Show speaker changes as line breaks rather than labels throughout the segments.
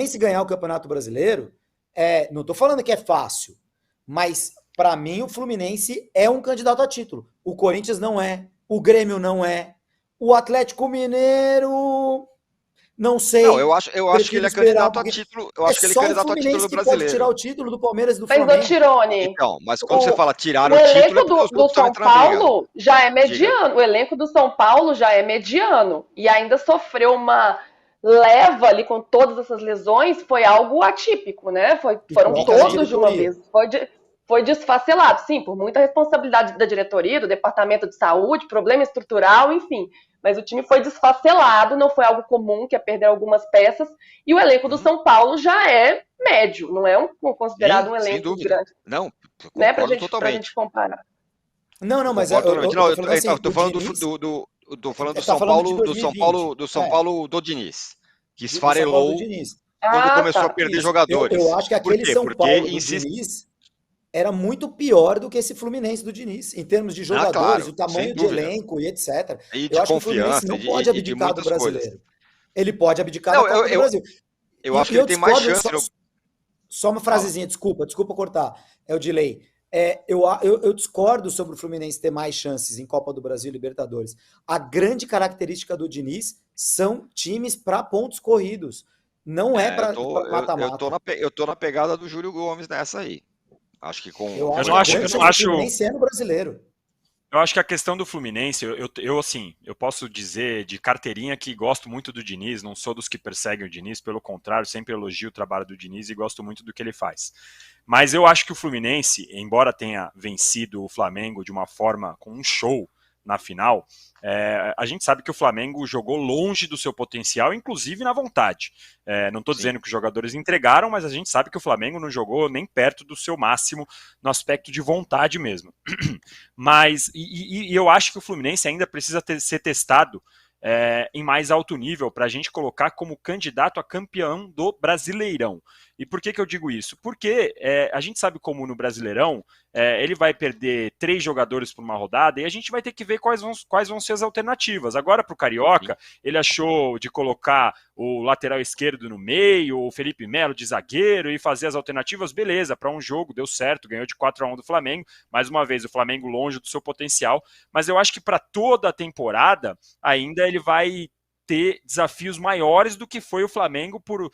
se ganhar o Campeonato Brasileiro, não estou falando que é fácil, mas para mim o Fluminense é um candidato a título. O Corinthians não é, o Grêmio não é, o Atlético Mineiro, não
Não,
sei.
eu acho que
Prefiro
ele é
esperar
candidato a
porque
título. Eu
é
acho que ele é
só o
candidato a título
Fluminense
do
que pode tirar
brasileiro.
o título do Palmeiras e do
Mas, ô
Flamengo.
Tirone,
Então, mas quando você
o,
fala tirar
o
o título,
elenco
é porque os
do
outros vão
São
entrar na briga.
Paulo já é
Diga.
mediano. O elenco do São Paulo já é mediano. E ainda sofreu uma leva ali com todas essas lesões. Foi algo atípico, né?
E
Foram
com aquela
todos de uma
diretoria.
vez. Foi desfacelado, sim, por muita responsabilidade da diretoria, do departamento de saúde, problema estrutural, enfim. Mas o time foi desfacelado, não foi algo comum, que é perder algumas peças. E o elenco do
Uhum.
São Paulo já é médio, não é considerado
Sim,
um
sem
elenco
dúvida.
grande,
Não,
né?
concordo
Pra gente
totalmente.
comparar.
Não,
Eu
mas
concordo totalmente.
eu
Não,
tô falando assim,
eu tô
o
falando
Diniz
eu tô falando do
tá
São
falando de
Paulo,
2020.
Do São Paulo do Diniz, que
Do São Paulo do
esfarelou
Diniz.
quando
Ah,
começou a
tá.
perder
Isso. Eu
jogadores.
acho que
Por
aquele
quê?
São
Porque
Paulo do
insiste.
Diniz era muito pior do que esse Fluminense do Diniz, em termos de
Ah,
jogadores,
claro,
o
sem
tamanho de
dúvida.
elenco e etc.
E
Eu
de
acho que o Fluminense
confiança
não pode
e de
abdicar do
muitas coisas.
brasileiro. Ele pode abdicar da
Não,
Copa do Brasil.
eu
E
acho que ele
eu
tem mais
discordo,
chance.
só uma
Fala.
frasezinha, desculpa cortar, é o delay. Eu discordo sobre o Fluminense ter mais chances em Copa do Brasil e Libertadores. A grande característica do Diniz são times para pontos corridos. Não é para mata-mata.
Eu tô na pegada do Júlio Gomes nessa aí. Acho que
Eu
Eu
acho
não
que a
acho,
grande
eu não
chance do
acho,
Fluminense é no brasileiro.
eu acho que a questão do Fluminense, assim, eu posso dizer de carteirinha que gosto muito do Diniz, não sou dos que perseguem o Diniz, pelo contrário, sempre elogio o trabalho do Diniz e gosto muito do que ele faz. Mas eu acho que o Fluminense, embora tenha vencido o Flamengo de uma forma com um show na final, a gente sabe que o Flamengo jogou longe do seu potencial, inclusive na vontade. Não estou dizendo que os jogadores entregaram, mas a gente sabe que o Flamengo não jogou nem perto do seu máximo no aspecto de vontade mesmo. Mas e eu acho que o Fluminense ainda precisa ser testado em mais alto nível para a gente colocar como candidato a campeão do Brasileirão. E por que eu digo isso? Porque a gente sabe como no Brasileirão ele vai perder 3 jogadores por uma rodada e a gente vai ter que ver quais vão ser as alternativas. Agora, para o Carioca, ele achou de colocar o lateral esquerdo no meio, o Felipe Melo de zagueiro e fazer as alternativas, beleza, para um jogo, deu certo, ganhou de 4-1 do Flamengo, mais uma vez o Flamengo longe do seu potencial, mas eu acho que para toda a temporada ainda ele vai ter desafios maiores do que foi o Flamengo, por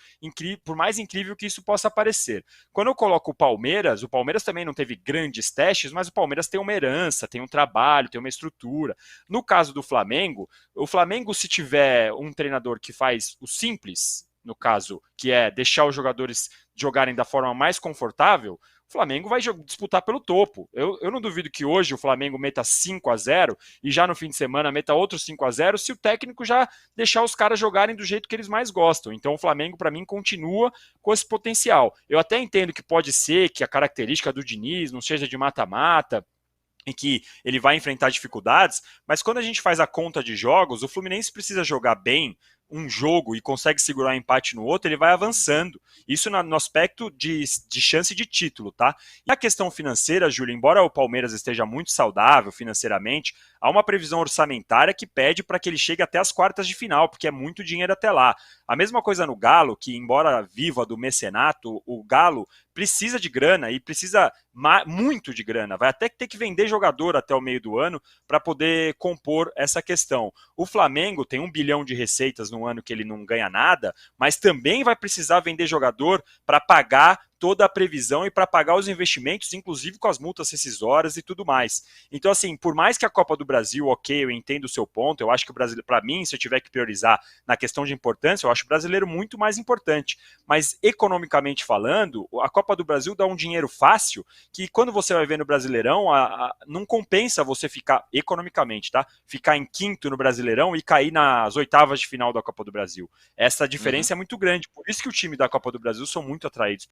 mais incrível que isso possa parecer. Quando eu coloco o Palmeiras também não teve grandes testes, mas o Palmeiras tem uma herança, tem um trabalho, tem uma estrutura. No caso do Flamengo, o Flamengo, se tiver um treinador que faz o simples, no caso, que é deixar os jogadores jogarem da forma mais confortável, o Flamengo vai disputar pelo topo. Eu não duvido que hoje o Flamengo meta 5-0 e já no fim de semana meta outro 5-0 se o técnico já deixar os caras jogarem do jeito que eles mais gostam. Então o Flamengo, para mim, continua com esse potencial. Eu até entendo que pode ser que a característica do Diniz não seja de mata-mata, em que ele vai enfrentar dificuldades, mas quando a gente faz a conta de jogos, o Fluminense precisa jogar bem um jogo e consegue segurar um empate no outro, ele vai avançando. Isso no aspecto de chance de título, tá? E a questão financeira, Júlio, embora o Palmeiras esteja muito saudável financeiramente, há uma previsão orçamentária que pede para que ele chegue até as quartas de final, porque é muito dinheiro até lá. A mesma coisa no Galo, que embora viva do mecenato, o Galo precisa de grana e precisa muito de grana. Vai até ter que vender jogador até o meio do ano para poder compor essa questão. O Flamengo tem 1 bilhão de receitas no ano que ele não ganha nada, mas também vai precisar vender jogador para pagar toda a previsão e para pagar os investimentos, inclusive com as multas rescisórias e tudo mais. Então, assim, por mais que a Copa do Brasil, ok, eu entendo o seu ponto, eu acho que o brasileiro, para mim, se eu tiver que priorizar na questão de importância, eu acho o brasileiro muito mais importante. Mas, economicamente falando, a Copa do Brasil dá um dinheiro fácil que, quando você vai ver no Brasileirão, não compensa você ficar, economicamente, tá? Ficar em quinto no Brasileirão e cair nas oitavas de final da Copa do Brasil. Essa diferença é muito grande. Por isso que o time da Copa do Brasil são muito atraídos